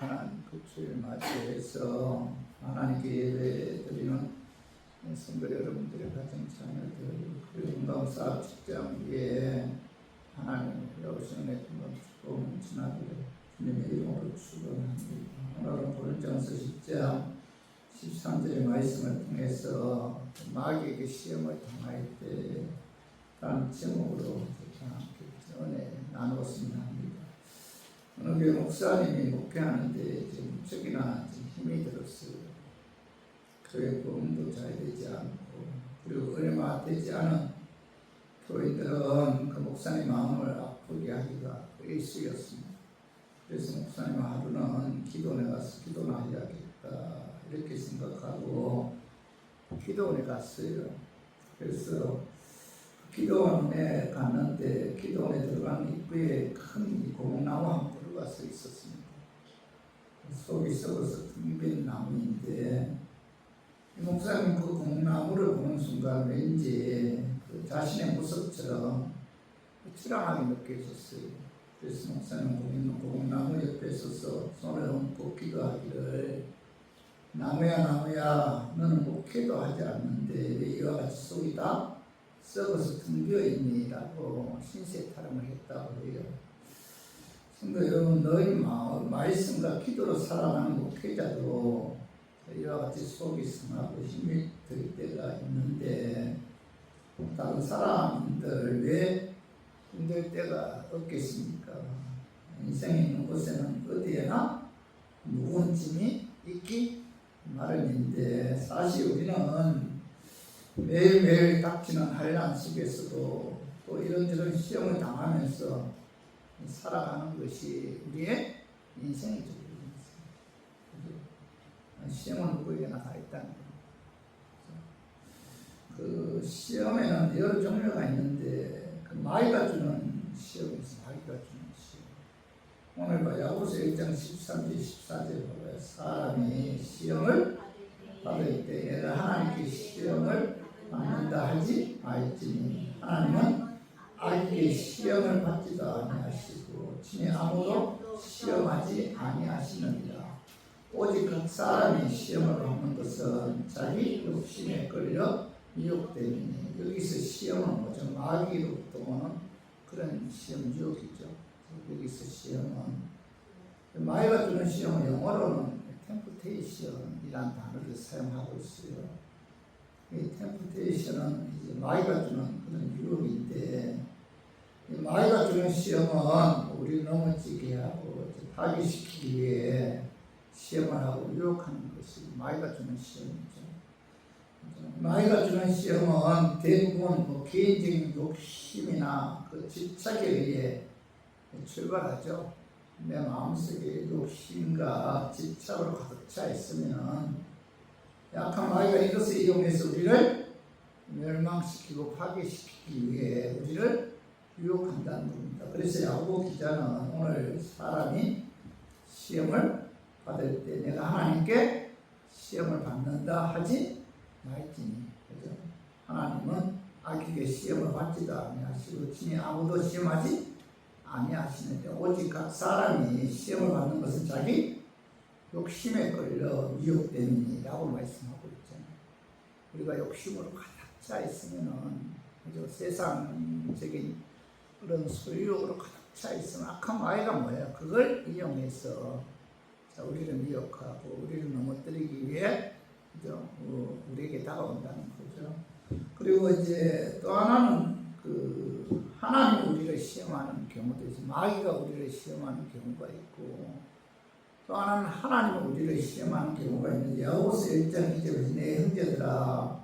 귀한 그 주일 맞이해서 하나님께 예배드리는 성도 여러분들의 가정 자녀들 그리고 건강사업 직장 위에 하나님 여호수아의 축복을 지나기를 주님의 이름으로 축원합니다. 오늘은 고린도전서 10장 13절의 말씀을 통해서 마귀에게 시험을 당할 때라는 제목으로 함께 은혜 나누었습니다. 어느 교회 목사님이 목회하는데 무척이나 힘이 들었어요. 교회 보험도 잘 되지 않고 그리고 얼마 되지 않은 교회들은 그 목사님 마음을 아프게 하기가 일쑤였습니다. 그래서 목사님 하루는 기도원에 가서 기도나 해야겠다 이렇게 생각하고 기도원에 갔어요. 그래서 기도원에 갔는데 기도원에 들어간 입구에 큰 고목나무 한 그루가 서 있었습니다. 속이 썩어서 텅빈 나무인데 목사님 그 고목나무를 보는 순간 왠지 그 자신의 모습처럼 초라하게 느껴졌어요. 그래서 목사님 고목나무 옆에 서서 손을 얹고 기도하기를 나무야 나무야 너는 목회도 하지 않는데 왜 이와 같이 속이 다 썩어서 텅 비어있니? 라고 신세타령을 했다고 해요. 성도 여러분, 너희 말씀과 기도로 살아가는 목회자도 이와 같이 속이 상하고 힘이 들 때가 있는데 다른 사람들 왜 힘들 때가 없겠습니까? 인생에 있는 곳에는 어디에나 무거운 짐이 있기 마련인데 사실 우리는 매일매일 닥치는 환난 속에서도 또 이런저런 시험을 당하면서 살아가는 것이 우리의 인생이죠. 시험은 누구에게나 다 있다는 거예요. 그 시험에는 여러 종류가 있는데 그 마귀가 주는 시험이 있어요. 마귀가 주는 시험. 오늘 봐 야고보서 1장 13절 14절 보면 사람이 시험을 받을 때 내가 하나님께 시험을 받는다 하지 말지니 하나님은 악에게 시험을 받지도 아니하시고 친히 아무도 시험하지 아니하시느니라. 오직 각 사람이 시험을 받는 것은 자기 욕심에 끌려 미혹되니 여기서 시험은 뭐죠? 마귀로부터 오는 그런 시험 유혹이죠. 여기서 시험은 마귀가 주는 시험은 영어로는 템프테이션이라는 단어를 사용하고 있어요. 이 템프테이션은 이제 마귀가 주는 그런 유혹인데 마귀가 주는 시험은 우리를 넘어지게 하고 파괴시키기 위해 시험을 하고 유혹하는 것이 마귀가 주는 시험이죠. 마귀가 주는 시험은 대부분 개인적인 욕심이나 그 집착에 의해 출발하죠. 내 마음속에 욕심과 집착으로 가득 차 있으면 약한 마귀가 이것을 이용해서 우리를 멸망시키고 파괴시키기 위해 우리를 유혹한다는 겁니다. 그래서 야고보 기자는 오늘 사람이 시험을 받을 때 내가 하나님께 시험을 받는다 하지 말지니 그죠? 하나님은 악에게 시험을 받지도 아니하시고 친히 아무도 시험하지 아니하시는데 오직 각 사람이 시험을 받는 것은 자기 욕심에 끌려 미혹됨이라고 말씀하고 있잖아요. 우리가 욕심으로 가득 차 있으면은 그죠? 세상적인 그런 소유욕으로 가득 차 있으면 악한 마귀가 뭐예요? 그걸 이용해서 우리를 미혹하고 우리를 넘어뜨리기 위해 그죠? 우리에게 다가온다는 거죠. 그리고 이제 또 하나는 그 하나님이 우리를 시험하는 경우도 있어요. 마귀가 우리를 시험하는 경우가 있고 또 하나는 하나님이 우리를 시험하는 경우가 있는데 야고보서 1장 2절에서 내 형제들아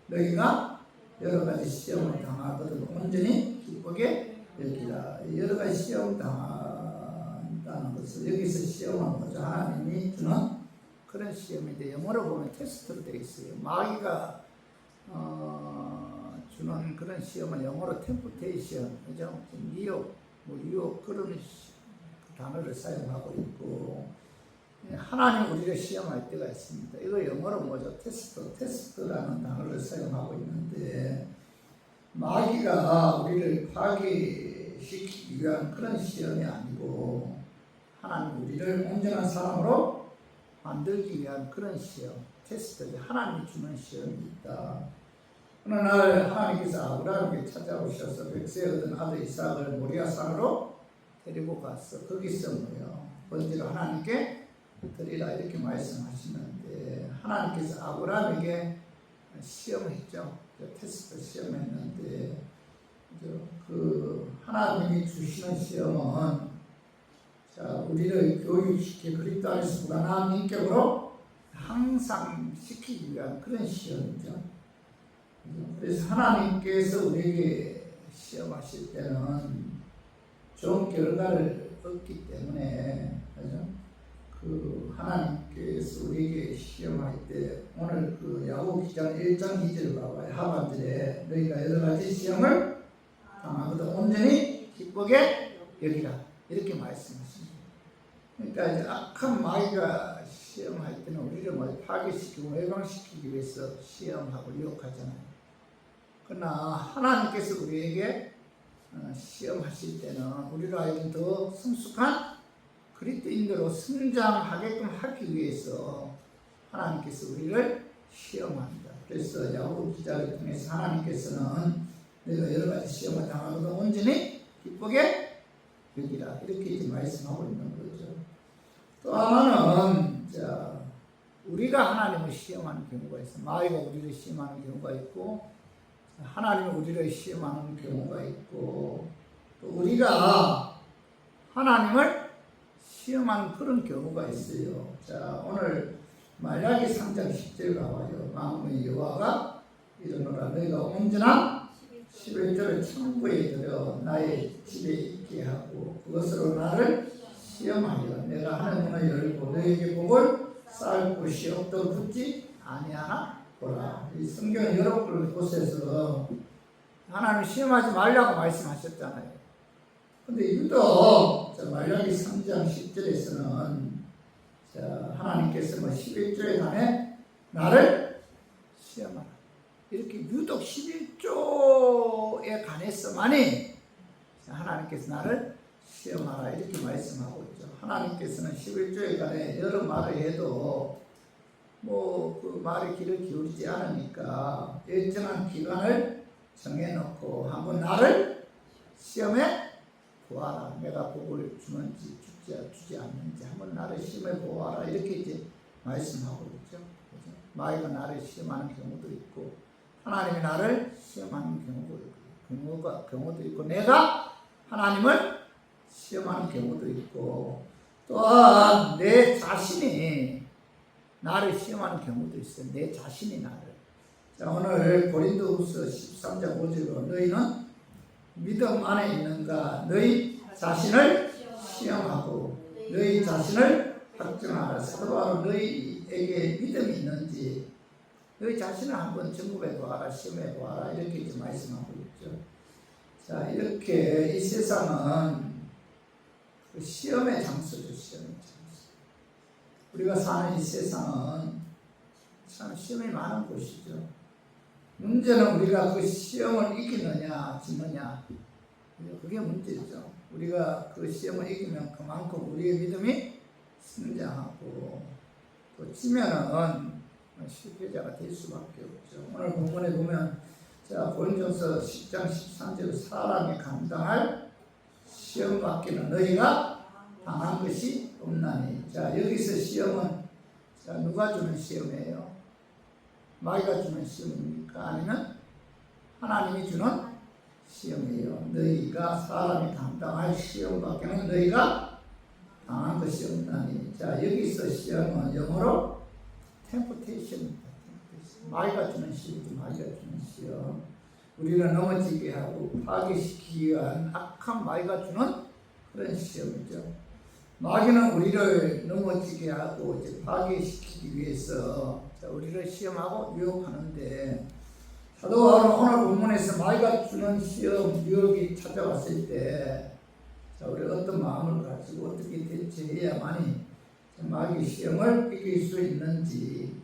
너희가 여러 가지 시험을 당하거든 온전히 기쁘게 여기라. 여러 가지 시험을 당한다는 것을 여기서 시험은 뭐죠? 하나님이 주는 그런 시험인데 영어로 보면 테스트로 되어 있어요. 마귀가 주는 그런 시험은 영어로 템프테이션, 그죠? 미혹, 유혹 그런 단어를 사용하고 있고 하나님 우리를 시험할 때가 있습니다. 이거 영어로 뭐죠? 테스트라는 단어를 사용하고 있는데 마귀가 우리를 파괴시키기 위한 그런 시험이 아니고 하나님 우리를 온전한 사람으로 만들기 위한 그런 시험, 테스트, 하나님이 주는 시험이 있다. 어느 날 하나님께서 아브라함에게 찾아오셔서 백세 얻은 아들 이삭을 모리아 산으로 데리고 갔어. 거기서 뭐요? 번제로 하나님께 드리라 이렇게 말씀하시는데 하나님께서 아브라함에게 시험했죠. 테스트 시험했는데 그 하나님이 주시는 시험은 자 우리를 교육시켜 그리스도 안에서 무관한 인격으로 항상 시키기 위한 그런 시험이죠. 그래서 하나님께서 우리에게 시험하실 때는 좋은 결과를 얻기 때문에 그죠? 그 하나님께서 우리에게 시험할 때 오늘 그 야고보 기장 1장 2절 봐봐요. 하반절에 너희가 여러 가지 시험을 당하거든 온전히 기쁘게 여기라 이렇게 말씀하십니다. 그러니까 이제 악한 마귀가 시험할 때는 우리를 뭐 파괴시키고 외방시키기 위해서 시험하고 유혹하잖아요. 그러나 하나님께서 우리에게 시험하실 때는 우리로 하여금 더 성숙한 그리스도인으로 성장하게끔 하기 위해서 하나님께서 우리를 시험합니다. 그래서 야고보 기자를 통해서 하나님께서는 내가 여러 가지 시험을 당하고도 온전히 기쁘게 여기라 이렇게 이제 말씀하고 있는 거죠. 또 하나는 자 우리가 하나님을 시험하는 경우가 있어. 마귀가 우리를 시험하는 경우가 있고 하나님이 우리를 시험하는 경우가 있고 또 우리가 하나님을 시험하는 그런 경우가 있어요. 자 오늘 말라기 3장 10절 가봐요. 만군의 여호와가 이르노라 너희가 온전한 11조를 창고에 들여 나의 집에 있게 하고 그것으로 나를 시험하여 내가 하는 문을 열고 너희에게 복을 쌓을 곳이 없도록 붙지 아니하나 보라. 이 성경 여러 곳에서 하나님 시험하지 말라고 말씀하셨잖아요. 근데 유독 말라기 3장 10절에서는 하나님께서 11조에 관해 나를 시험하라. 이렇게 유독 11조에 관해서만이 하나님께서 나를 시험하라 이렇게 말씀하고 있죠. 하나님께서는 11조에 관해 여러 말을 해도 그 말에 귀를 기울이지 않으니까 일정한 기간을 정해놓고 한번 나를 시험해 보아라. 내가 복을 주는지 주지 않는지 한번 나를 시험해 보아라. 이렇게 이제 말씀하고 있죠. 그죠? 마귀가 나를 시험하는 경우도 있고 하나님이 나를 시험하는 경우도 있고 내가 하나님을 시험하는 경우도 있고 또한 내 자신이 나를 시험하는 경우도 있어요. 내 자신이 나를. 자, 오늘 고린도후서 13장 5절로 너희는 믿음 안에 있는가 너희 자신을 시험하고 너희 자신을 확증하라. 사도 바로 너희에게 믿음이 있는지 너희 자신을 한번 점검해 보아라. 시험해 보아라. 이렇게 이제 말씀하고 있죠. 자, 이렇게 이 세상은 그 시험의 장소죠. 시험의 장소. 우리가 사는 이 세상은 참 시험이 많은 곳이죠. 문제는 우리가 그 시험을 이기느냐 지느냐 그게 문제죠. 우리가 그 시험을 이기면 그만큼 우리의 믿음이 성장하고 또 지면은 실패자가 될 수밖에 없죠. 오늘 본문에 보면 고린도서 10장 13절 사람이 감당할 시험 받기는 너희가 당한 것이 없나니. 자 여기서 시험은 누가 주는 시험이에요? 마귀가 주는 시험입니까? 아니면 하나님이 주는 시험이에요. 너희가 사람이 감당할 시험 밖에는 너희가 당한 것이 없나니. 자 여기서 시험은 영어로 temptation입니다. 마귀가 주는 시험이죠. 마귀가 주는 시험. 우리를 넘어지게 하고 파괴시키기 위한 악한 마귀가 주는 그런 시험이죠. 마귀는 우리를 넘어지게 하고 이제 파괴시키기 위해서 우리를 시험하고 유혹하는데 사도 바울은 오늘 본문에서 마귀가 주는 시험, 유혹이 찾아왔을 때 우리가 어떤 마음을 가지고 어떻게 대처해야만이 마귀 시험을 이길 수 있는지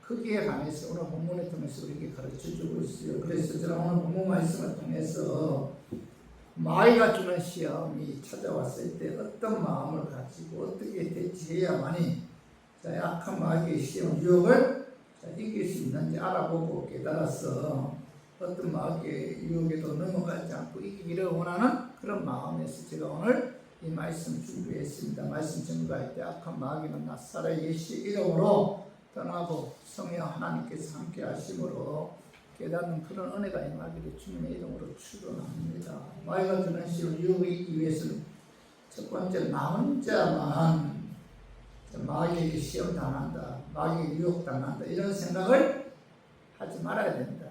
거기에 관해서 오늘 본문을 통해서 우리에게 가르쳐주고 있어요. 그래서 저는 오늘 본문 말씀을 통해서 마귀가 주는 시험이 찾아왔을 때 어떤 마음을 가지고 어떻게 대처해야만이 약한 마귀의 시험 유혹을 이길 수 있는지 알아보고 깨달아서 어떤 마귀의 유혹에도 넘어가지 않고 이기기를 원하는 그런 마음에서 제가 오늘 이 말씀 준비했습니다. 말씀 증거할 때 악한 마귀는 나사렛 예수의 이름으로 떠나고 성령 하나님께서 함께 하심으로 깨닫는 그런 은혜가 임하기를 주님의 이름으로 축원합니다. 마귀가 주는 시험을 유혹하기 위해서는 첫 번째 나 혼자만 마귀에게 시험 당한다, 마귀에게 유혹 당한다 이런 생각을 하지 말아야 된다.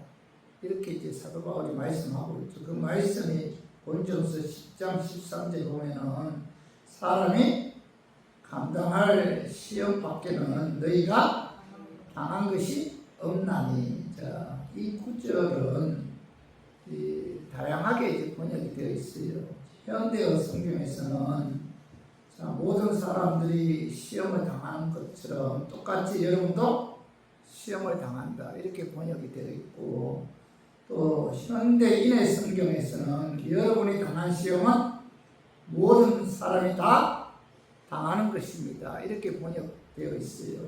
이렇게 이제 사도 바울이 말씀하고 있죠. 그 말씀이 고린도전서 10장 13절 보면은 사람이 감당할 시험 밖에는 너희가 당한 것이 없나니. 자, 이 구절은 다양하게 이제 번역이 되어 있어요. 현대어 성경에서는 모든 사람들이 시험을 당하는 것처럼 똑같이 여러분도 시험을 당한다 이렇게 번역이 되어 있고, 또 현대인의 성경에서는 여러분이 당한 시험은 모든 사람이 다 당하는 것입니다 이렇게 번역되어 있어요.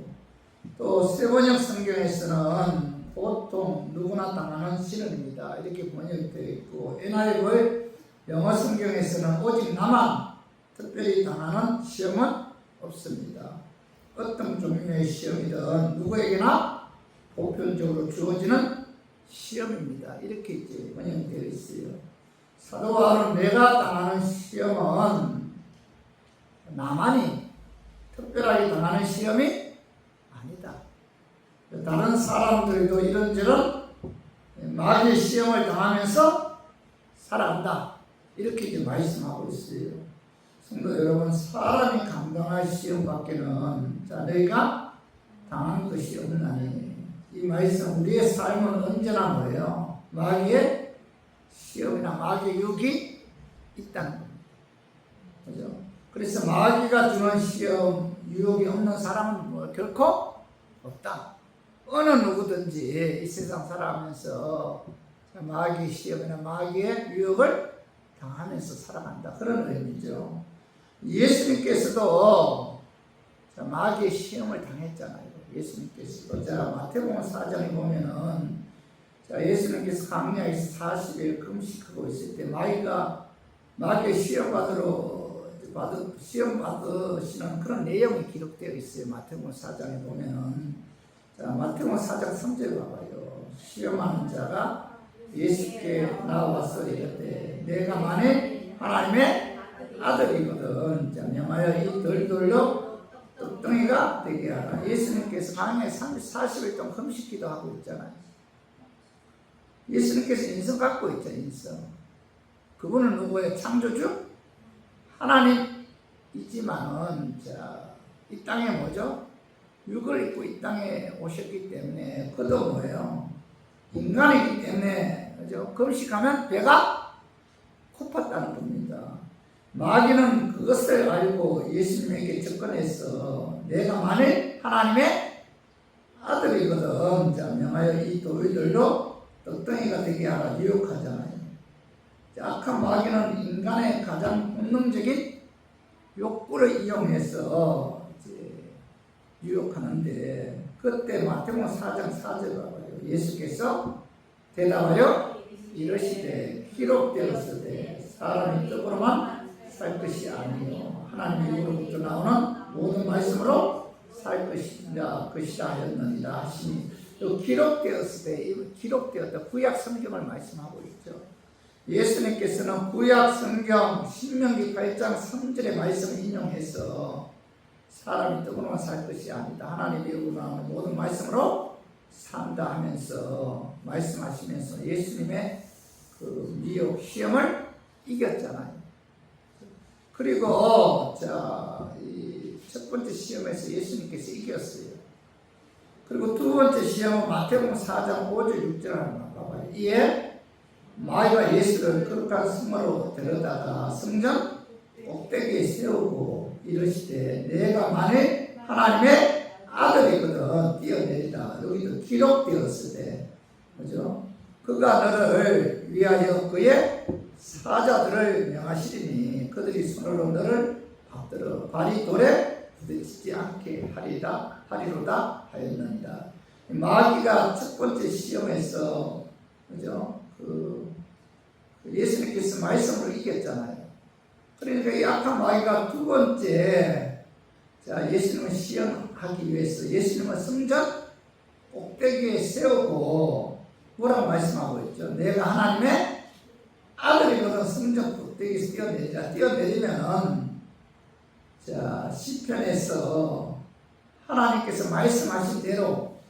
또 세번역 성경에서는 보통 누구나 당하는 시련입니다 이렇게 번역되어 있고, NIV 영어 성경에서는 오직 나만 특별히 당하는 시험은 없습니다. 어떤 종류의 시험이든 누구에게나 보편적으로 주어지는 시험입니다 이렇게 이제 번역되어 있어요. 사도 바울은 내가 당하는 시험은 나만이 특별하게 당하는 시험이 아니다. 다른 사람들도 이런저런 마귀의 시험을 당하면서 살아간다 이렇게 이제 말씀하고 있어요. 성도 여러분, 사람이 감당할 시험 밖에는 너희가 당한 것이 없나니. 이 말씀 우리의 삶은 언제나 뭐예요? 마귀의 시험이나 마귀의 유혹이 있다는 겁니다. 그죠? 그래서 마귀가 주는 시험, 유혹이 없는 사람은 뭐 결코 없다. 어느 누구든지 이 세상 살아가면서 마귀의 시험이나 마귀의 유혹을 당하면서 살아간다. 그런 의미죠. 예수님께서도 마귀의 시험을 당했잖아요. 예수님께서도. 마태복음 4장에 보면은 예수님께서 광야에서 40일 금식하고 있을 때 마귀의 시험 받으시는 그런 내용이 기록되어 있어요. 마태복음 4장에 보면은. 마태복음 4장 3절 봐봐요. 시험하는 자가 예수께 나와서 이르되 내가 만일 하나님의 아들이거든 명하여 이 돌돌로 떡덩이가 되게 하라. 예수님께서 광야에 40일 동안 금식기도 하고 있잖아요. 예수님께서 인성 갖고 있죠. 인성. 그분은 누구예요? 창조주? 하나님이지만은 이 땅에 뭐죠? 육을 입고 이 땅에 오셨기 때문에 그도 뭐예요? 인간이기 때문에 그죠? 금식하면 배가 고팠다는 겁니다. 마귀는 그것을 알고 예수님에게 접근해서 내가 만일 하나님의 아들이거든 명하여 이 돌들로 떡덩이가 되게 하라 유혹하잖아요. 악한 마귀는 인간의 가장 본능적인 욕구를 이용해서 유혹하는데, 그때 마태복음 4장 4절 봐봐요. 예수께서 대답하여 이르시되 기록되었으되 사람이 떡으로만 살 것이 아니요 하나님의 입으로부터 나오는 모든 말씀으로 살 것이라 하였느니라 하시니, 기록되었다 구약 성경을 말씀하고 있죠. 예수님께서는 구약 성경 신명기 8장 3절의 말씀을 인용해서 사람이 떡으로만 살 것이 아니다 하나님의 입으로 나오는 모든 말씀으로 산다 하면서 말씀하시면서 예수님의 그 미혹 시험을 이겼잖아요. 그리고 이 첫 번째 시험에서 예수님께서 이겼어요. 그리고 두 번째 시험은 마태복음 4장 5절 6절 한번 봐봐요. 이에 마귀가 예수를 거룩한 성으로 데려다가 성전 꼭대기에 세우고 이르시되 내가 만일 하나님의 아들이거든 뛰어내리라. 여기도 기록되었을 때 그죠? 그가 너를 위하여 그의 사자들을 명하시리니 그들이 손으로 너를 받들어 발이 돌에 부딪히지 않게 하리로다 하였느니라. 마귀가 첫 번째 시험에서 그죠? 예수님께서 말씀으로 이겼잖아요. 그러니까 이 악한 마귀가 두 번째, 자, 예수님을 시험하기 위해서 예수님을 성전 꼭대기에 세우고 뭐라고 말씀하고 있죠? 내가 하나님의 아들이거든 성전 꼭대기에서 뛰어내리자. 뛰어내리면은, 자, 시편에서 하나님께서 말씀하신 대로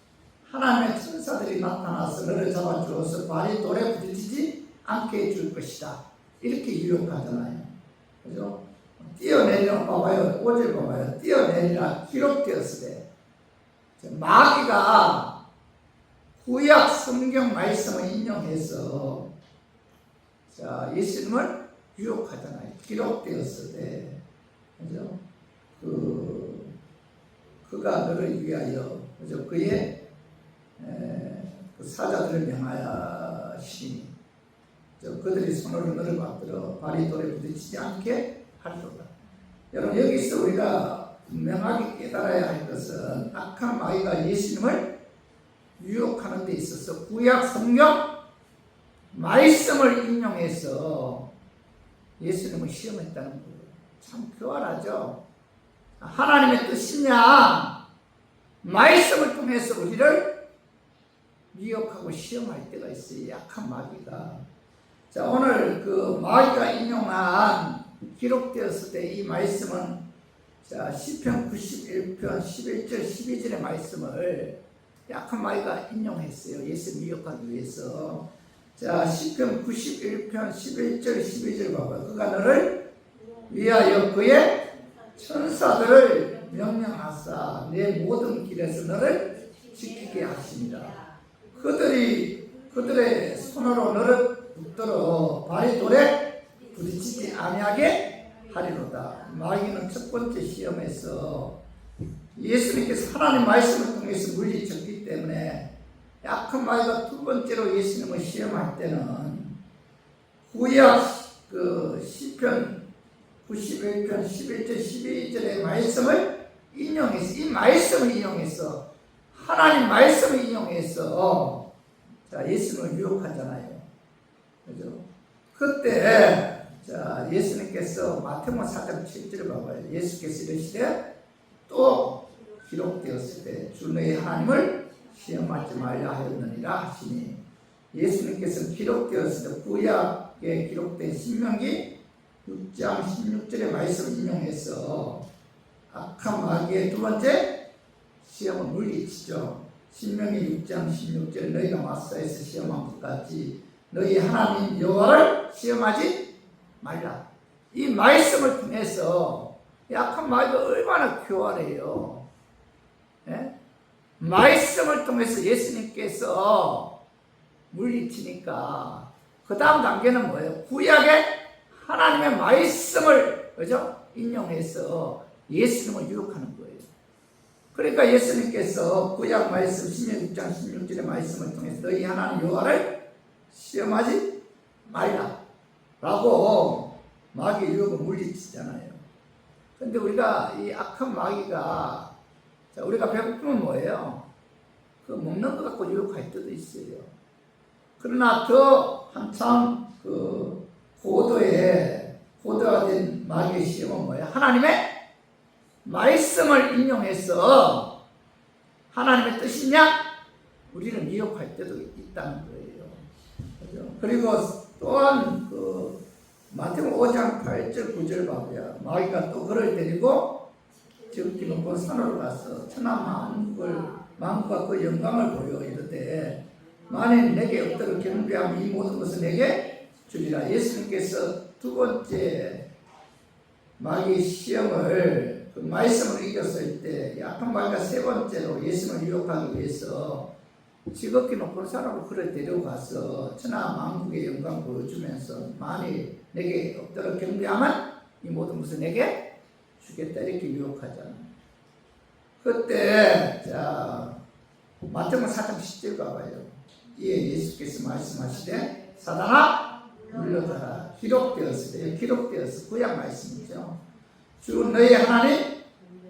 하나님의 천사들이 나타나서 너를 잡아주어서 발이 돌에 부딪히지 않게 해줄 것이다. 이렇게 유혹하잖아요. 그죠? 뛰어내리라 봐봐요. 5절 봐봐요. 뛰어내리라 기록되었을 때. 마귀가 구약 성경 말씀을 인용해서 자, 예수님을 유혹하잖아요. 기록되었을 때. 그죠? 그가 너를 위하여, 그죠? 그의 그 사자들을 명하시니 그들이 손으로 너를 받들어 발이 돌에 부딪히지 않게 하리로다. 여러분, 여기서 우리가 분명하게 깨달아야 할 것은 악한 마귀가 예수님을 유혹하는 데 있어서 구약 성경 말씀을 인용해서 예수님을 시험했다는 거예요. 참 교활하죠. 하나님의 뜻이냐, 말씀을 통해서 우리를 미혹하고 시험할 때가 있어요. 약한 마귀가. 자, 오늘 그 마귀가 인용한 기록되었을 때 이 말씀은 자, 시편 91편 11절 12절의 말씀을 약한 마귀가 인용했어요. 예수 미혹하기 위해서. 자, 시편 91편 11절 12절 봐봐요. 그가 너를 위하여 그의 천사들을 명령하사 내 모든 길에서 너를 지키게 하십니다. 그들의 손으로 너를 붙들어 발이 돌에 부딪히지 아니하게 하리로다. 마귀는 첫 번째 시험에서 예수님께서 하나님 말씀을 통해서 물리쳤기 때문에 약한 마귀가 두 번째로 예수님을 시험할 때는 구약 시편 91편 11절 12절의 말씀을 인용해서 이 말씀을 인용해서 하나님 말씀을 인용해서 자, 예수님을 유혹하잖아요. 그죠? 그때 자, 예수님께서 마태복음 4장 7절을 봐봐요. 예수께서 이르시되 또 기록되었을 때 주 너희 하나님을 시험하지 말라 하였느니라 하시니 예수님께서 기록되었을 때 구약에 기록된 신명기 6장 16절의 말씀을 인용해서 악한 마귀의 두 번째 시험을 물리치죠. 신명기 6장 16절 너희가 마사에서 시험한 것 같이 너희 하나님 여호와를 시험하지 말라. 이 말씀을 통해서 약한 마귀가 얼마나 교활해요. 예? 말씀을 통해서 예수님께서 물리치니까 그 다음 단계는 뭐예요? 구약의 하나님의 말씀을 그죠? 인용해서 예수님을 유혹하는 거예요. 그러니까 예수님께서 구약 말씀 신명 6장 16절의 말씀을 통해서 너희 하나님 여호와를 시험하지 말라 라고 마귀 유혹을 물리치잖아요. 근데 우리가 이 악한 마귀가 자, 우리가 배고프면 뭐예요? 그 먹는 것 갖고 유혹할 때도 있어요. 그러나 더 한참 고도가 된 마귀의 시험은 뭐예요? 하나님의 말씀을 인용해서 하나님의 뜻이냐? 우리를 미혹할 때도 있다는 거예요. 그죠? 그리고 또한 마태복음 5장 8절 9절 봐봐요. 마귀가 또 그를 데리고 지극히 높은 산으로 가서 천하 만국과 그 영광을 보여 이르되 만일 내게 없도록 경배하면 이 모든 것을 내게 주리라. 예수님께서 두 번째 마귀의 시험을 그 말씀을 이겼을 때 약한 마귀가 세 번째로 예수님을 유혹하기 위해서 지극히 높은 산으로 그를 데려가서 천하 만국의 영광을 보여주면서 만일 내게 없도록 경배하면 이 모든 것을 내게 주겠다 이렇게 유혹하잖아요. 그때 자 마태복음 4장 10절 가봐요. 이에 예수께서 말씀하시되 사단아 물러가라 기록되었어요. 기록되었어. 구약 말씀이죠. 주 너희 하나님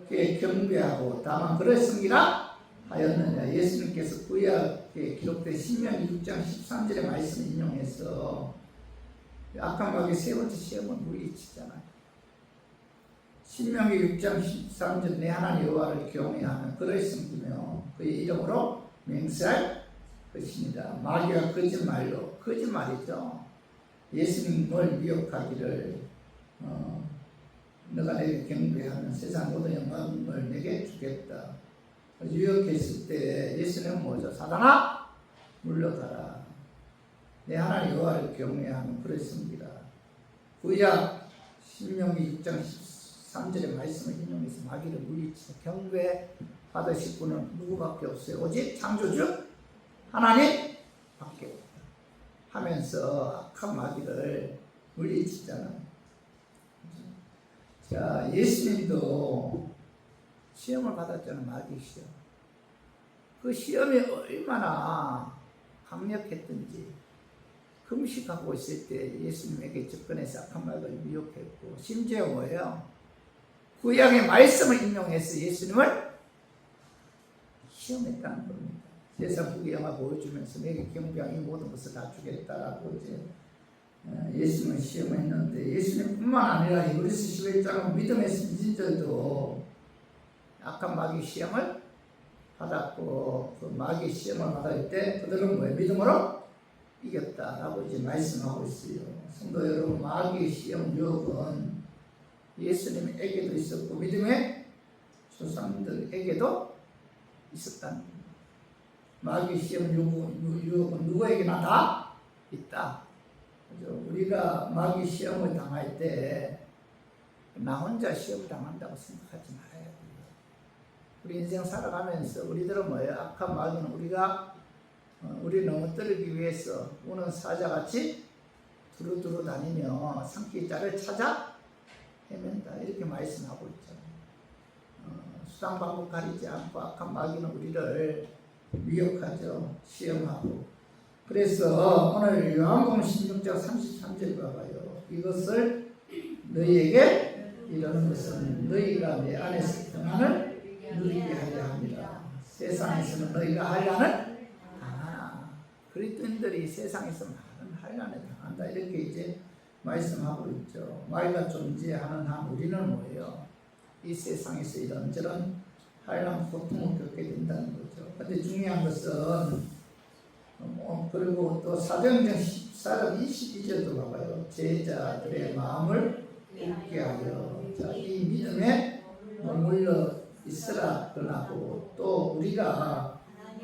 께 경배하고 다만 그랬습니다 하였느냐. 예수님께서 구약에 기록된 신명기 6장 13절의 말씀을 인용해서 악한 마귀의 세 번째 시험을 물리치잖아요. 신명기 6장 13절 내 하나님 여호와를 경외하면 그를 섬기며 그의 이름으로 맹세할 것입니다. 마귀가 거짓말이죠. 예수님을 미혹하기를 너가 내게 경배하면 세상 모든 영광을 내게 주겠다. 유혹했을 때 예수님은 뭐죠? 사단아 물러가라. 내 하나님 여호와를 경외하면 그랬습니다. 구약 신명기 6장 13절의 말씀을 인용해서 마귀를 물리치고 경배 받으실 분은 누구밖에 없어요. 오직 창조주 하나님 밖에 없다 하면서 악한 마귀를 물리치잖아요. 자, 예수님도 시험을 받았잖아요. 마귀 시험. 그 시험이 얼마나 강력했던지 금식하고 있을 때 예수님에게 접근해서 악한 마귀를 미혹했고 심지어 뭐예요? 구약의 말씀을 인용해서 예수님을 시험했다는 겁니다. 세상 후기 영화 보여주면서 내게 경배하고 이 모든 것을 다 주겠다라고 이제 예수님을 시험했는데 예수님뿐만 아니라 히브리서 11장은 믿음의 선진들도 악한 마귀 시험을 받았고 그 마귀 시험을 받을 때 그들은 뭐예요? 믿음으로 이겼다라고 이제 말씀하고 있어요. 성도 여러분, 마귀 시험 유혹은 예수님에게도 있었고 믿음의 조상들에게도 있었다는 겁니다. 마귀 시험 유혹은 누구에게나 다 있다. 그죠? 우리가 마귀 시험을 당할 때 나 혼자 시험 당한다고 생각하지 말아야 돼요. 우리 인생 살아가면서 우리들은 뭐예요? 악한 마귀는 우리 넘어뜨리기 위해서 우는 사자같이 두루두루 다니며 삼킬 자를 찾아 헤맨다. 이렇게 말씀하고 있잖아요. 수상방법 가리지 않고 악한 마귀는 우리를 미혹하죠. 시험하고. 그래서 오늘 요한복음 16장 33절 봐봐요. 이것을 너희에게 이르는 것은 너희가 내 안에서 평안을 누리게 하려 합니다. 세상에서는 너희가 한란을 당하나 그리스도인들이 세상에서 많은 한란을 당한다. 이렇게 이제 말씀하고 있죠. 마귀가 존재하는 한 우리는 뭐예요? 이 세상에서 이런저런 한란 고통을 겪게 된다는 거죠. 근데 중요한 것은 그리고 또 사도행전 14장 22절도 봐봐요. 제자들의 마음을 굳게 하여 자, 이 믿음에 머물러 있으라 그러고 또 우리가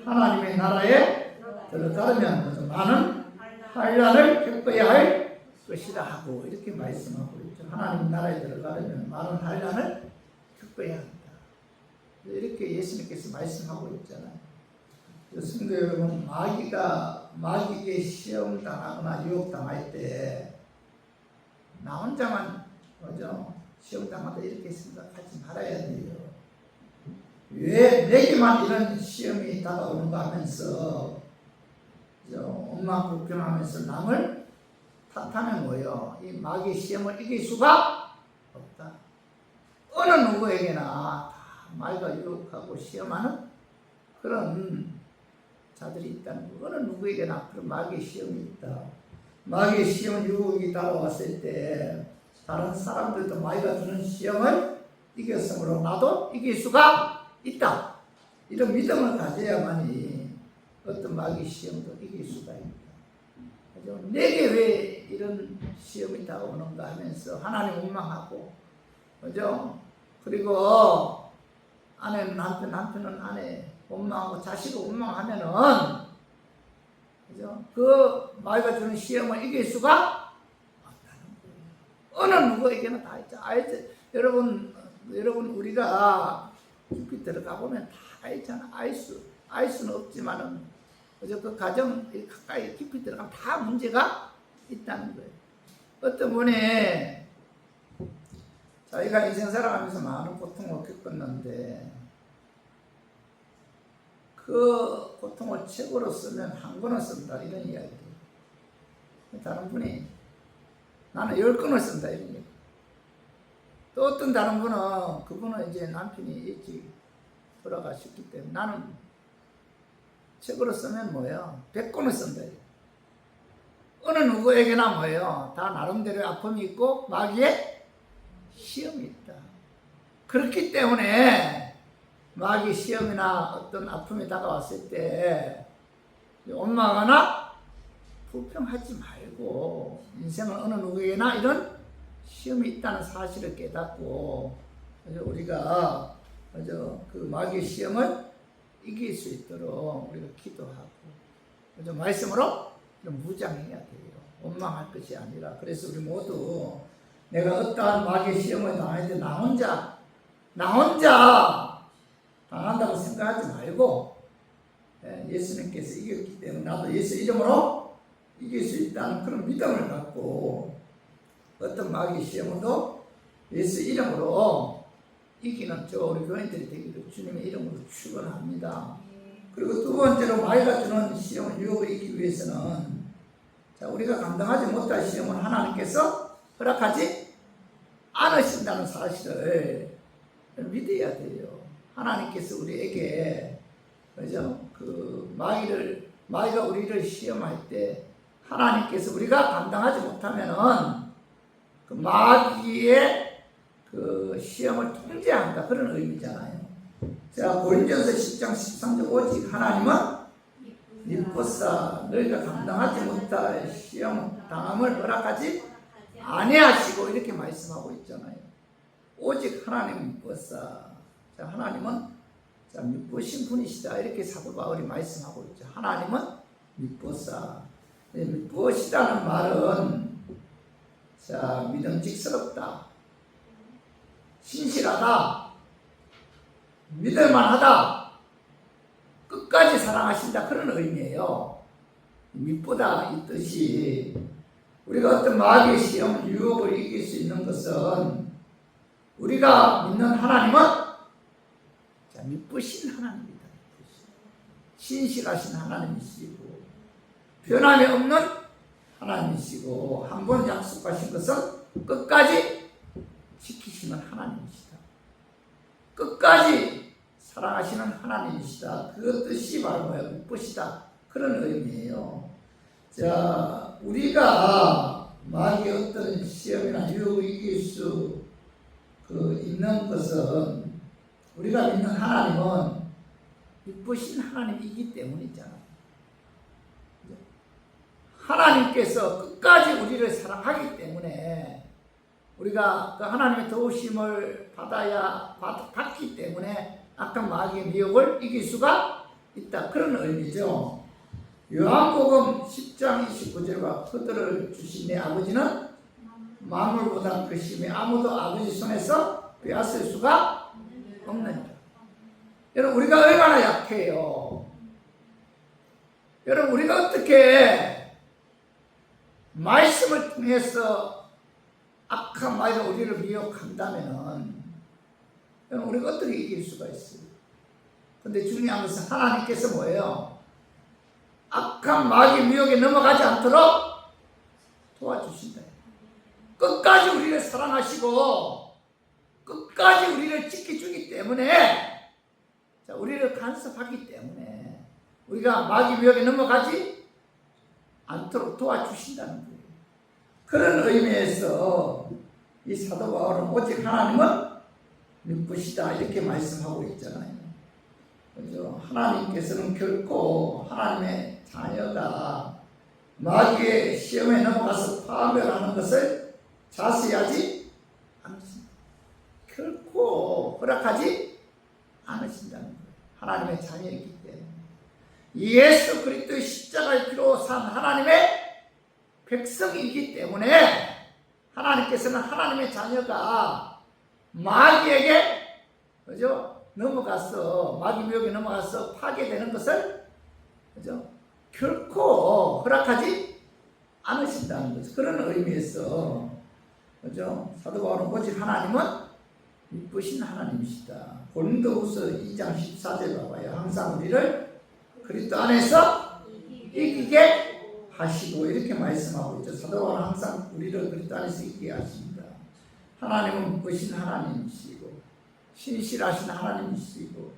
하나님의 나라에 들어가려면 많은 환난을 겪어야 할 것이라 하고 이렇게 말씀하고 있죠. 하나님 나라에 들어가려면 많은 환난을 겪어야 한다. 이렇게 예수님께서 말씀하고 있잖아요. 성도 여러분, 마귀에게 시험 당하거나 유혹 당할 때 나 혼자만 시험 당한다 이렇게 생각하지 말아야 돼요. 왜 내게만 이런 시험이 다가오는가 하면서 엄마 불평하면서 남을 탓하면 뭐예요? 이 마귀 시험을 이길 수가 없다. 어느 누구에게나 다 마귀가 유혹하고 시험하는 그런 자들이 있다는 거. 어느 누구에게나 그런 마귀의 시험이 있다. 마귀의 시험 유혹이 다가왔을 때 다른 사람들도 마귀가 주는 시험을 이겼으므로 나도 이길 수가 있다. 이런 믿음을 가져야만이 어떤 마귀 시험도 이길 수가 있다. 그죠? 내게 왜 이런 시험이 다가오는가 하면서 하나님 원망하고, 그죠? 그리고 아내는 남편은 아내 원망하고 자식을 원망하면은, 그죠? 그 마귀가 주는 시험을 이길 수가 없다는 거예요. 어느 누구에게나 다 있죠. 여러분 우리가 깊이 들어가 보면 다 알잖아. 알 수는 없지만은, 그죠? 그 가정 가까이 깊이 들어가면 다 문제가 있다는 거예요. 어떤 분이 자기가 인생 살아가면서 많은 고통을 겪었는데 그 고통을 책으로 쓰면 한 권을 쓴다 이런 이야기예요. 다른 분이 나는 10건을 쓴다 이런 얘기. 또 어떤 다른 분은 그분은 이제 남편이 일찍 돌아가셨기 때문에 나는 책으로 쓰면 뭐예요? 100권을 쓴다. 어느 누구에게나 뭐예요? 다 나름대로의 아픔이 있고 마귀의 시험이 있다. 그렇기 때문에 마귀 시험이나 어떤 아픔이 다가왔을 때 원망하거나 불평하지 말고 인생은 어느 누구에게나 이런 시험이 있다는 사실을 깨닫고 우리가 그 마귀의 시험을 이길 수 있도록 우리가 기도하고 말씀으로 무장해야 돼요. 원망할 것이 아니라. 그래서 우리 모두 내가 어떠한 마귀의 시험을 당하는데 나 혼자 당한다고 생각하지 말고 예수님께서 이겼기 때문에 나도 예수 이름으로 이길 수 있다는 그런 믿음을 갖고 어떤 마귀의 시험도 예수 이름으로 이기는 저 우리 교인들이 되기를 주님의 이름으로 축원합니다. 그리고 두 번째로 마귀가 주는 시험을 유혹을 이기기 위해서는 우리가 감당하지 못할 시험을 하나님께서 허락하지 않으신다는 사실을 믿어야 돼요. 하나님께서 우리에게 그 마귀가 우리를 시험할 때 하나님께서 우리가 감당하지 못하면은 그 마귀의 그 시험을 통제한다 그런 의미잖아요. 자, 고린도전서 10장 13절 오직 하나님은 미쁘사 너희가 감당하지 못할 시험 당함을 허락하지 아니하시고 이렇게 말씀하고 있잖아요. 오직 하나님 미쁘사. 자, 하나님은 미쁘신 분이시다 이렇게 사도 바울이 말씀하고 있죠. 하나님은 미쁘사. 미쁘시다는 말은 믿음직스럽다, 신실하다, 믿을만하다, 끝까지 사랑하신다 그런 의미예요. 미쁘다 이 뜻이 우리가 어떤 마귀의 시험, 유혹을 이길 수 있는 것은 우리가 믿는 하나님은 미쁘신 하나님입니다. 신실하신 하나님이시고 변함이 없는 하나님이시고 한 번 약속하신 것은 끝까지 지키시는 하나님이시다. 끝까지 사랑하시는 하나님이시다. 그 뜻이 바로 뭐예요? 미쁘시다. 그런 의미예요. 자, 우리가 마귀의 어떤 시험이나 유혹을 이길 수 있는 것은 우리가 믿는 하나님은 미쁘신 하나님이기 때문이잖아요. 하나님께서 끝까지 우리를 사랑하기 때문에 우리가 그 하나님의 도우심을 받기 때문에 악한 마귀의 미혹을 이길 수가 있다. 그런 의미죠. 요한복음 10장 29절과 그들을 주신 내 아버지는 만물보다 크시며 아무도 아버지 손에서 빼앗을 수가 없느니라. 여러분 우리가 얼마나 약해요. 여러분 우리가 어떻게 말씀을 통해서 악한 마귀가 우리를 미혹한다면 우리가 어떻게 이길 수가 있어요? 근데 중요한 것은 하나님께서 뭐예요? 악한 마귀 미혹에 넘어가지 않도록 도와주신다. 끝까지 우리를 사랑하시고 끝까지 우리를 지켜주기 때문에 우리를 간섭하기 때문에 우리가 마귀 미혹에 넘어가지 않도록 도와주신다는 거예요. 그런 의미에서 이 사도 바울은 오직 하나님은 미쁘시다 이렇게 말씀하고 있잖아요. 그래서 하나님께서는 결코 하나님의 자녀가 마귀의 시험에 넘어가서 파멸하는 것을 자세히 하지 않으신다. 결코 허락하지 않으신다는 거예요. 하나님의 자녀이기 때문에. 예수 그리스도의 십자가의 피로 산 하나님의 백성이기 때문에 하나님께서는 하나님의 자녀가 마귀에게 넘어가서 마귀 미혹에 넘어가서 파괴되는 것을 결코 허락하지 않으신다는 거죠. 그런 의미에서 사도 바울은 오직 하나님은 미쁘신 하나님이시다. 고린도후서 2장 14절 봐봐요. 항상 우리를 그리스도 안에서 이기게 하시고 이렇게 말씀하고 있죠. 사도 바울은 항상 우리를 그리스도 안에서 있게 하십니다. 하나님은 보신 하나님이시고 신실하신 하나님이시고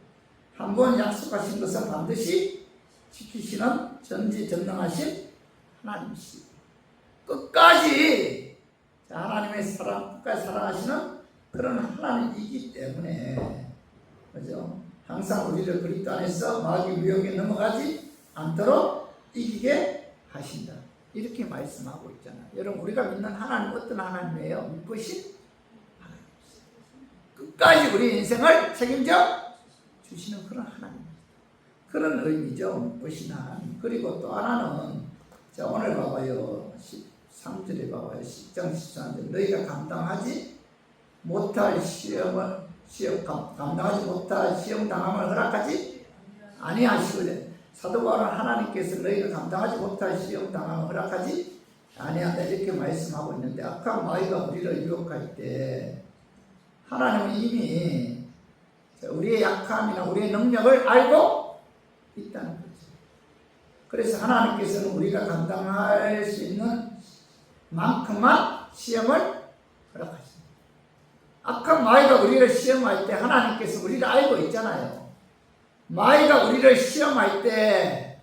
한 번 약속하신 것은 반드시 지키시는 전지전능하신 하나님이시고 끝까지 하나님의 사랑, 끝까지 사랑하시는 그런 하나님이기 때문에 그죠? 항상 우리를 그리스도 안에서 마귀 유혹에 넘어가지 않도록 이기게 하신다. 이렇게 말씀하고 있잖아요. 여러분 우리가 믿는 하나님 어떤 하나님이에요? 믿으신 하나님. 끝까지 우리 인생을 책임져 주시는 그런 하나님입니다. 그런 의미죠. 믿으신 하나님. 그리고 또 하나는 자 오늘 봐봐요. 13절에 봐봐요. 10장 13절 너희가 감당하지 못할 감당하지 못할 시험 당함을 허락하지 아니하시거든. 사도 바울은 하나님께서 너희가 감당하지 못할 시험 당함을 허락하지 아니한다 이렇게 말씀하고 있는데 악한 마귀가 우리를 유혹할 때 하나님은 이미 우리의 약함이나 우리의 능력을 알고 있다는 거죠. 그래서 하나님께서는 우리가 감당할 수 있는 만큼만 시험을 허락하십니다. 악한 마귀가 우리를 시험할 때 하나님께서 우리를 알고 있잖아요. 마귀가 우리를 시험할 때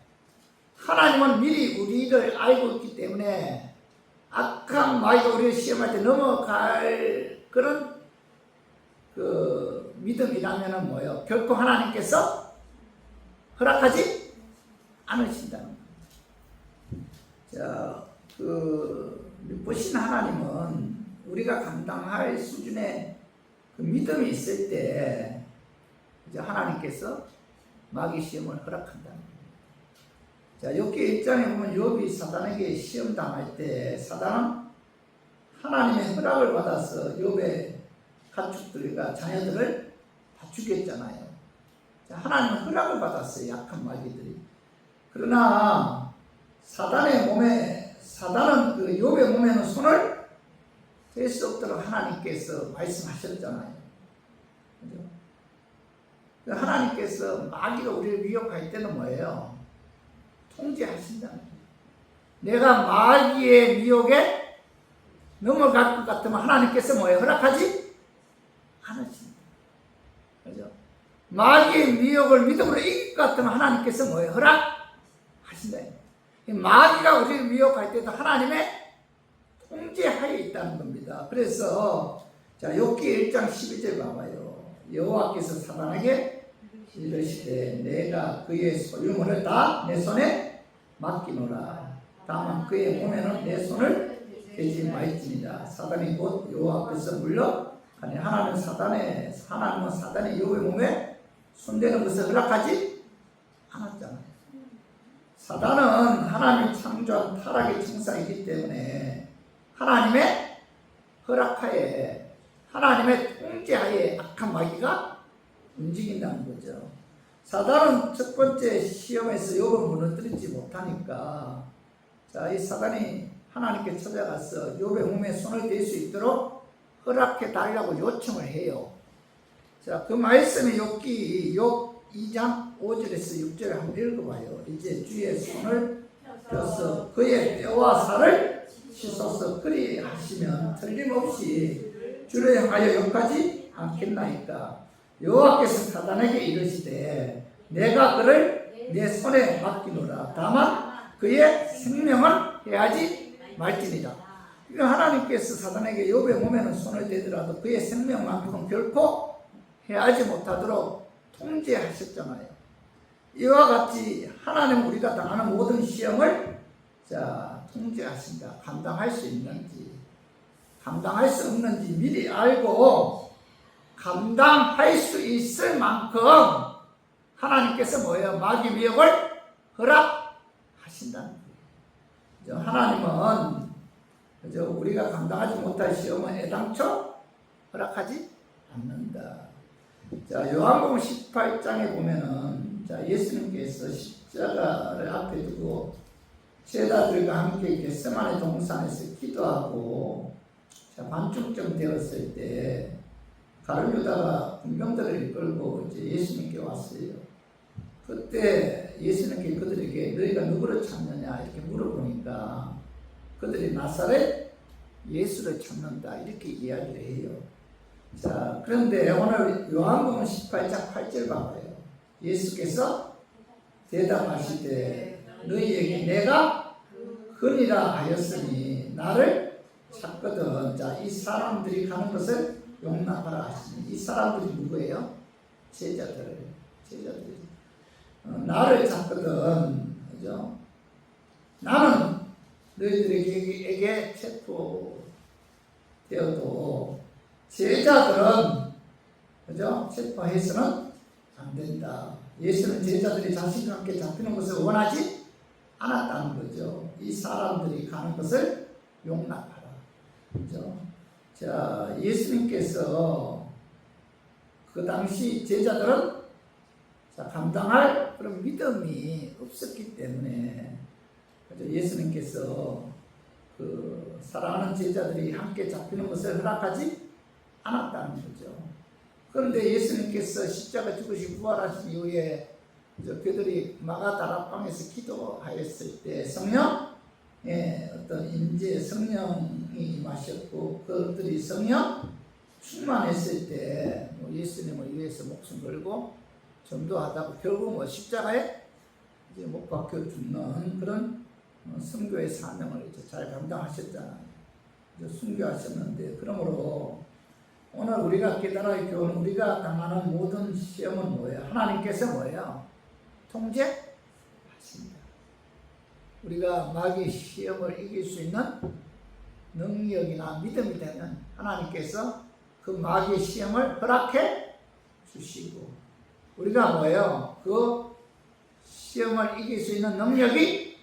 하나님은 미리 우리를 알고 있기 때문에 악한 마귀가 우리를 시험할 때 넘어갈 그런 그 믿음이라면은 뭐예요? 결코 하나님께서 허락하지 않으신다는 거예요. 자, 보신 하나님은 우리가 감당할 수준의 그 믿음이 있을 때 이제 하나님께서 마귀 시험을 허락한다는 거예요. 자, 욥기 1장에 보면 욥이 사단에게 시험 당할 때 사단은 하나님의 허락을 받아서 욥의 가축들과 자녀들을 다 죽였잖아요. 자, 하나님은 허락을 받았어요. 약한 마귀들이. 그러나 사단은 그 욥의 몸에는 손을 댈 수 없도록 하나님께서 말씀하셨잖아요. 그죠? 하나님께서 마귀가 우리를 위협할 때는 뭐예요? 통제하신다는 거예요. 내가 마귀의 미혹에 넘어갈 것 같으면 하나님께서 뭐예요? 허락하지 않으신다. 그죠? 마귀의 미혹을 믿음으로 이길 것 같으면 하나님께서 뭐예요? 허락하신다. 마귀가 우리를 미혹할 때도 하나님의 통제하에 있다는 겁니다. 그래서 자 욥기 1장 12절 봐봐요. 여호와께서 사단에게 이르시되 내가 그의 소유물을 다 내 손에 맡기노라. 다만 그의 몸에는 내 손을 대지 말지니라. 사단이 곧 여호와 앞에서 물러가니 하나님은 사단의 욥의 몸에 손대는 것을 허락하지 않았잖아요. 사단은 하나님이 창조한 타락의 청사이기 때문에 하나님의 허락하에 하나님의 통제하에 악한 마귀가 움직인다는 거죠. 사단은 첫 번째 시험에서 욥을 무너뜨리지 못하니까 자, 이 사단이 하나님께 찾아가서 욥의 몸에 손을 댈 수 있도록 허락해 달라고 요청을 해요. 자, 그 말씀이 욥 2장 5절에서 6절을 한번 읽어봐요. 이제 주의 손을 펴서 그의 뼈와 살을 씻어서 그리 하시면 틀림없이 주를 향하여 욕하지 않겠나이까. 여호와께서 사단에게 이르시되 내가 그를 내 손에 맡기노라. 다만 그의 생명을 해하지 말지니라. 하나님께서 사단에게 욥의 몸에는 손을 대더라도 그의 생명만큼은 결코 해하지 못하도록 통제하셨잖아요. 이와 같이 하나님 우리가 당하는 모든 시험을 통제하신다. 감당할 수 있는지 감당할 수 없는지 미리 알고 감당할 수 있을 만큼 하나님께서 뭐예요? 마귀 미혹을 허락하신다는 거예요. 하나님은 우리가 감당하지 못할 시험은 애당초 허락하지 않는다. 자, 요한복음 18장에 보면은 예수님께서 십자가를 앞에 두고 제자들과 함께 겟세마네 동산에서 기도하고 밤중쯤 되었을 때 가룟 유다가 군병들을 이끌고 예수님께 왔어요. 그때 예수님께 그들에게 너희가 누구를 찾느냐 이렇게 물어보니까 그들이 나사렛 예수를 찾는다 이렇게 이야기를 해요. 자, 그런데 오늘 요한복음 18장 8절 봐봐요. 예수께서 대답하시되 너희에게 내가 그니라 하였으니 나를 찾거든. 자, 이 사람들이 가는 것을 용납하라 하시니 이 사람들이 누구예요? 제자들이에요. 나를 찾거든. 그죠? 나는 너희들에게 체포되어도 제자들은 그죠? 체포해서는 안 된다. 예수는 제자들이 자신과 함께 잡히는 것을 원하지 않았다는 거죠. 이 사람들이 가는 것을 용납하라. 그죠? 자, 예수님께서 그 당시 제자들은 감당할 그런 믿음이 없었기 때문에 예수님께서 그 사랑하는 제자들이 함께 잡히는 것을 허락하지 않았다는 거죠. 그런데 예수님께서 십자가 죽으시고 부활하신 이후에 그들이 마가다락방에서 기도하였을 때 성령의 어떤 임재 성령이 임하셨고 그들이 성령 충만했을 때 예수님을 위해서 목숨 걸고 전도하다가 결국 십자가에 이제 못 박혀 죽는 그런 선교의 사명을 이제 잘 감당하셨잖아요. 순교하셨는데 그러므로 오늘 우리가 깨달아야 교훈 우리가 당하는 모든 시험은 뭐예요? 하나님께서 뭐예요? 통제하십니다. 우리가 마귀 시험을 이길 수 있는 능력이나 믿음이 되면 하나님께서 그 마귀 시험을 허락해 주시고 우리가 뭐예요? 그 시험을 이길 수 있는 능력이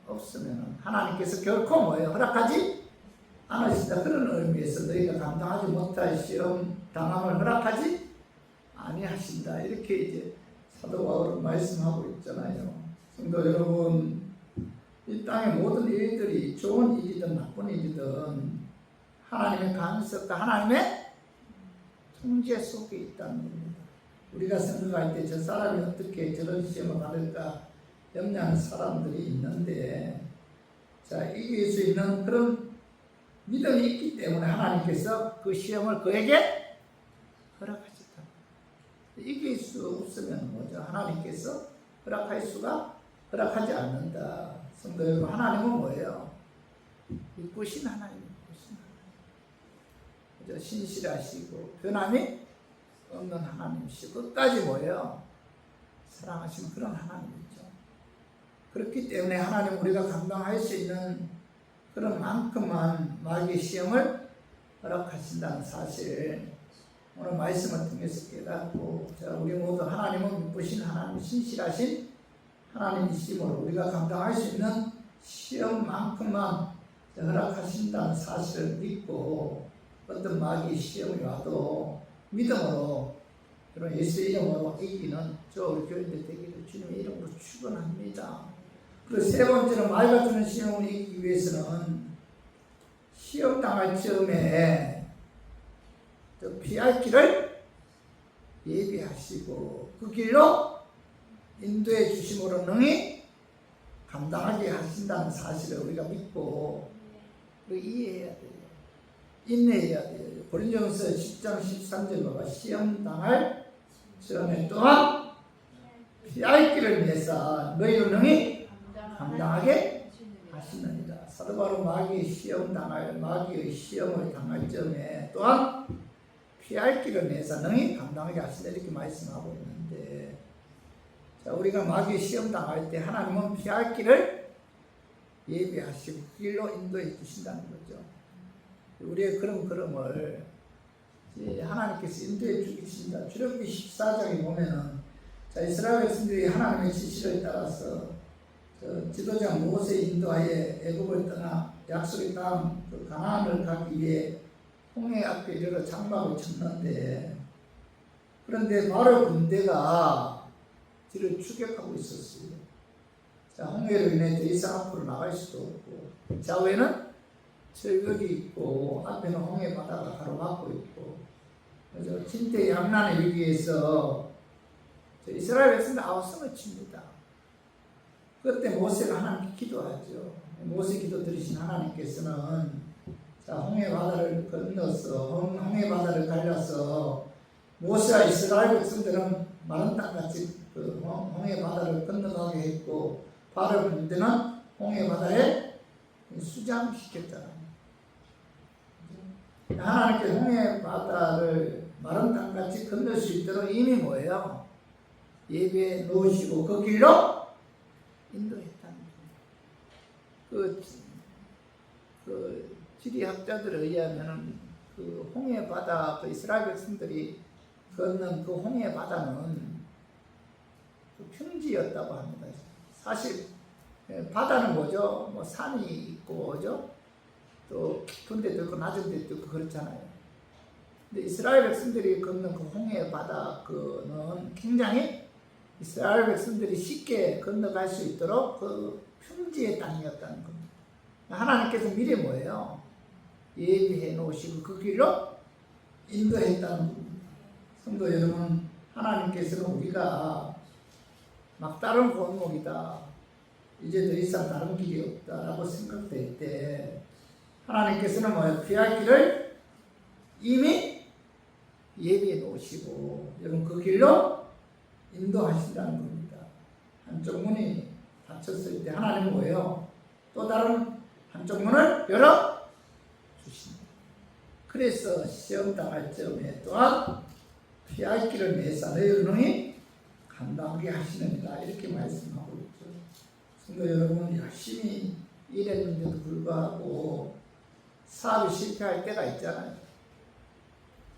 없으면 하나님께서 결코 뭐예요? 허락하지 않으신다. 그런 의미에서 너희가 감당하지 못할 시험 당함을 허락하지 아니하신다. 이렇게 이제 사도 바울은 말씀하고 있잖아요. 성도 여러분, 이 땅의 모든 일들이 좋은 일이든 나쁜 일이든 하나님의 간섭과 하나님의 통제 속에 있다는 겁니다. 우리가 생각할 때 저 사람이 어떻게 저런 시험을 받을까 염려하는 사람들이 있는데 자, 이길 수 있는 그런 믿음이 있기 때문에 하나님께서 그 시험을 그에게 허락하셨다. 이길 수 없으면 뭐죠? 하나님께서 허락하지 않는다. 성도 여러분, 하나님은 뭐예요? 이쁘신 하나님, 그죠? 신실하시고 변함이 없는 하나님이시고 끝까지 뭐예요? 사랑하시는 그런 하나님이죠. 그렇기 때문에 하나님 우리가 감당할 수 있는 그런 만큼만 마귀의 시험을 허락하신다는 사실 오늘 말씀을 통해서 깨닫고 우리 모두 하나님은 미쁘신 하나님, 신실하신 하나님이시므로 우리가 감당할 수 있는 시험만큼만 허락하신다는 사실을 믿고 어떤 마귀의 시험이 와도 믿음으로 그런 예수의 이름으로 이기는 우리 교인들 되기를 주님의 이름으로 축원합니다. 그리고 세 번째는 마귀가 주는 시험을 이기기 위해서는 시험 당할 즈음에 피할 길을 예비하시고 그 길로 인도해 주심으로 능히 감당하게 하신다는 사실을 우리가 믿고 이해해야 돼요. 인내해야 돼요. 고린도전서 10장 13절 봐봐. 시험 당할 즈음에 또한 피할 길을 위해서 너희로 능히 감당하게 하시느니라. 사도 바로 마귀의 시험을 당할 즈음에 또한 피할 길을 위해서 능히 감당하게 하시다 이렇게 말씀하고 있는데 자, 우리가 마귀의 시험 당할 때 하나님은 피할 길을 예비하시고 그 길로 인도해 주신다는 거죠. 우리의 걸음을 하나님께서 인도해 주신다. 출애굽기 14장에 보면은 자, 이스라엘 백성들이 하나님의 지시를 따라서 지도자 모세의 인도하에 애굽을 떠나 약속의 땅 그 가나안을 가기 위해 홍해 앞에 이르러 장막을 쳤는데 그런데 바로 군대가 뒤를 추격하고 있었어요. 자, 홍해로 인해 더 이상 앞으로 나갈 수도 없고 좌우에는 절벽이 있고 앞에는 홍해 바다가 가로막고 있고 그래서 진퇴양난의 위기에서 이스라엘 백성들 아우성을 칩니다. 그때 모세가 하나님께 기도하죠. 모세 기도 들으신 하나님께서는 자, 홍해 바다를 건너서 홍해 바다를 갈라서 모세와 이스라엘 백성들은 마른 땅같이 그 홍해 바다를 건너가게 했고 바로 문제는 홍해 바다에 수장시켰잖아요. 하나님께 홍해 바다를 마른 땅같이 건널 수 있도록 이미 뭐예요? 예배에 놓으시고 그 길로 인도했다는 거예요. 그 지리학자들에 의하면은 그 홍해 바다, 그 이스라엘 백성들이 건넌 그 홍해 바다는 그 평지였다고 합니다. 사실 바다는 뭐죠? 뭐 산이 있고 뭐죠? 또 깊은 데도 있고 낮은 데도 있고 그렇잖아요. 근데 이스라엘 백성들이 건넌 그 홍해 바다 그는 굉장히 이스라엘 백성들이 쉽게 건너갈 수 있도록 그 평지의 땅이었다는 겁니다. 하나님께서 미리 뭐예요? 예비해 놓으시고 그 길로 인도했다는 겁니다. 성도 여러분, 하나님께서는 우리가 막다른 골목이다, 이제 더 이상 다른 길이 없다라고 생각될 때 하나님께서는 뭐예요? 피할 길을 이미 예비해 놓으시고 여러분 그 길로 인도하신다는 겁니다. 한쪽 문이 닫혔을 때 하나님은 뭐예요? 또 다른 한쪽 문을 열어 주십니다. 그래서 시험 당할 점에 또한 피할 길을 내사 너희 은총이 감당하게 하시느니라 이렇게 말씀하고 있죠. 성도 여러분, 열심히 일했는데도 불구하고 사업이 실패할 때가 있잖아요.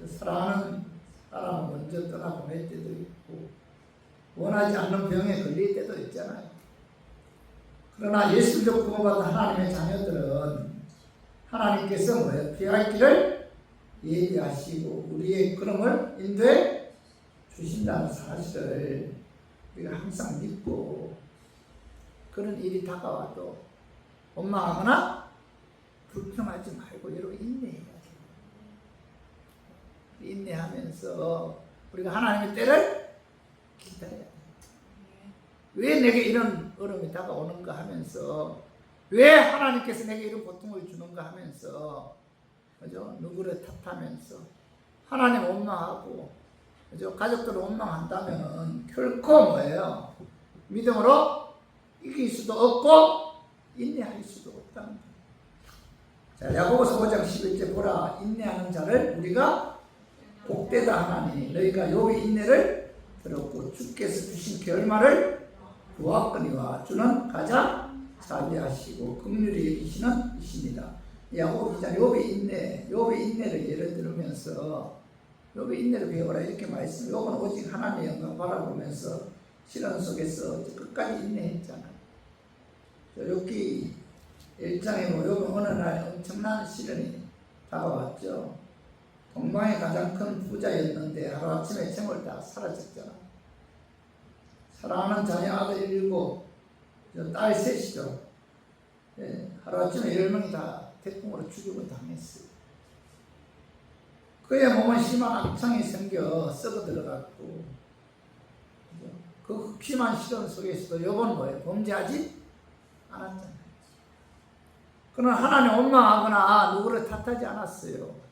사랑하는 사람을 먼저 떠나보낼 때도 있고 원하지 않는 병에 걸릴 때도 있잖아요. 그러나 예수적 구원받은 하나님의 자녀들은 하나님께서 뭐예요? 피할 길을 예비하시고 우리의 걸음을 인도해 주신다는 사실을 우리가 항상 믿고 그런 일이 다가와도 원망하거나 불평하지 말고 여러분 인내해야 돼요. 인내하면서 우리가 하나님의 때를 기다려야 돼요. 왜 내게 이런 어려움이 다가오는가 하면서 왜 하나님께서 내게 이런 고통을 주는가 하면서 그죠? 누구를 탓하면서 하나님 원망하고 그죠? 가족들을 원망한다면 결코 뭐예요? 믿음으로 이길 수도 없고 인내할 수도 없다는 거예요. 자, 야고보서 5장 11절 보라, 인내하는 자를 우리가 복되다 하나니 너희가 욥의 인내를 들었고 주께서 주신 결말을 보았거니와 주는 가장 자비하시고 긍휼히 여기시는 이십니다. 야고보 기자 욥의 인내를 예를 들으면서 욥의 인내를 배워라 이렇게 말씀. 욥은 오직 하나님의 영광 바라보면서 시련 속에서 끝까지 인내했잖아요. 욥기 1장에 욥은 어느 날 엄청난 시련이 다가왔죠. 동방의 가장 큰 부자였는데 하루아침에 재물 다 사라졌잖아요. 사랑하는 자녀 아들 7, 딸 3이죠. 하루아침에 10명이 다 태풍으로 죽임을 당했어요. 그의 몸은 심한 악창이 생겨 썩어 들어갔고 그 심한 시련 속에서도 욥은 뭐예요? 범죄하지 않았잖아요. 그러나 하나님 원망하거나 누구를 탓하지 않았어요.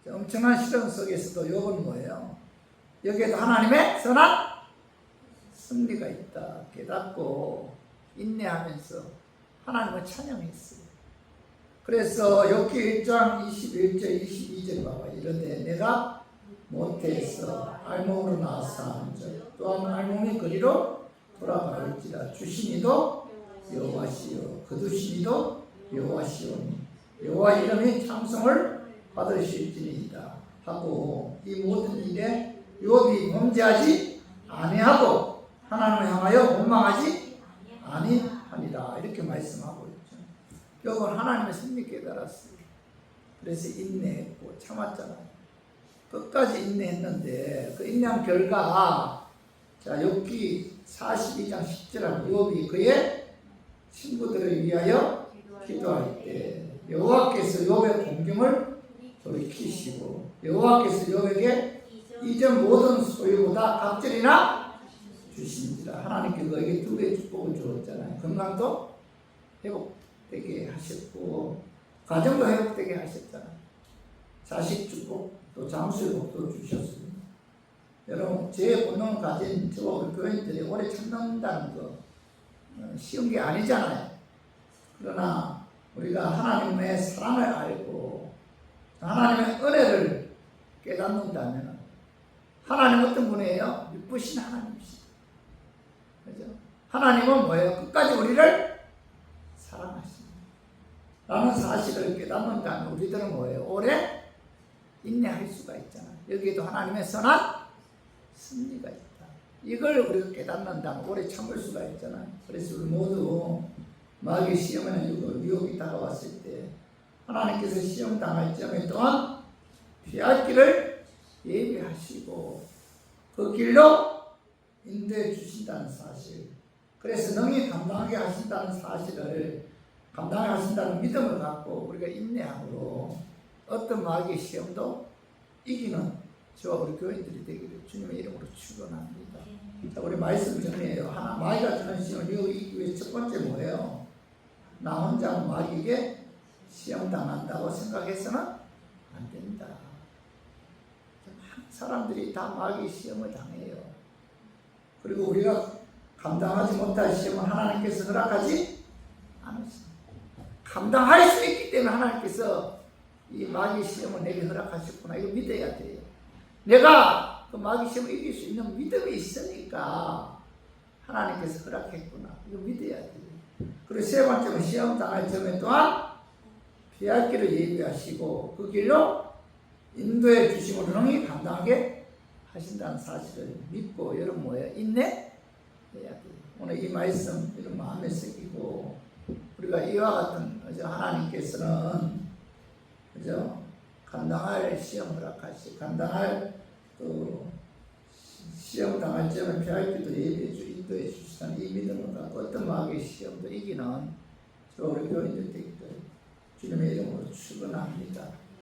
엄청난 시련 속에서도 욥은 뭐예요? 여기에도 하나님의 선한 승리가 있다 깨닫고 인내하면서 하나님을 찬양했어요. 그래서 욥기 1장 21절 22절 봐봐. 이런데 내가 모태에서 알몸으로 나서 또한 알몸이 그리로 돌아갈지라 주시니도 여호와시요 거두시니도 여호와시오니 여호와 이름이 찬송을 받으실지니이다 하고 이 모든 일에 욥이 범죄하지 아니하고 하나님을 향하여 원망하지 아니하니라 이렇게 말씀하고 있죠. 욥은 하나님의 승리 깨달았어요. 그래서 인내했고 참았잖아요. 끝까지 인내했는데 그 인내한 결과 자 욥기 42장 10절에 욥이 그의 친구들을 위하여 기도할 때 여호와께서 욥의 공경을 돌이키시고 여호와께서 욥에게 이전 모든 소유보다 갑절이나 주신지라. 하나님께 너에게 두 개의 축복을 주었잖아요. 건강도 회복되게 하셨고 가정도 회복되게 하셨잖아요. 자식 축복 또 장수의 복도 주셨습니다. 여러분 제 본능을 가진 저와 우리 교인들이 오래 참는다는 거 쉬운 게 아니잖아요. 그러나 우리가 하나님의 사랑을 알고 하나님의 은혜를 깨닫는다면 하나님 어떤 분이에요? 미쁘신 하나님이시죠. 그죠? 하나님은 뭐예요? 끝까지 우리를 사랑하십니다. 라는 사실을 깨닫는다면 우리들은 뭐예요? 오래 인내할 수가 있잖아요. 여기에도 하나님의 선한 승리가 있다. 이걸 우리가 깨닫는다면 오래 참을 수가 있잖아요. 그래서 우리 모두 마귀의 시험에는 유혹이 다가왔을 때 하나님께서 시험 당할 점에 또한 피할 길을 예비하시고 그 길로 인도해 주신다는 사실, 그래서 능히 감당하게 하신다는 사실을 감당하게 하신다는 믿음을 갖고 우리가 인내함으로 어떤 마귀의 시험도 이기는 저와 우리 교인들이 되기를 주님의 이름으로 축원합니다. 자, 우리 말씀 정리해요. 마귀가 주는 시험을 이기기 위해 첫 번째 뭐예요? 나 혼자 마귀에게 시험 당한다고 생각해서는 안 된다. 사람들이 다 마귀 시험을 당해요. 그리고 우리가 감당하지 못할 시험은 하나님께서 허락하지 않으십니다. 감당할 수 있기 때문에 하나님께서 이 마귀 시험을 내게 허락하셨구나. 이거 믿어야 돼요. 내가 그 마귀 시험을 이길 수 있는 믿음이 있으니까 하나님께서 허락했구나. 이거 믿어야 돼요. 그리고 세 번째는 시험 당할 점에 또한 피할 길을 예비하시고 그 길로 인도해 주심으로 능히 감당하게 하신다는 사실을 믿고 여러분 뭐예요? 인내해야 돼요. 오늘 이 말씀 이런 마음에 새기고 우리가 이와 같은 하나님께서는 그죠? 감당할 시험 허락하시고 감당할 또 시험 당할 점을 피할 길도 예비해 주 인도해 주시다는 이 믿음을 갖고 어떤 마귀의 시험도 이기는 저 우리 교인들 되기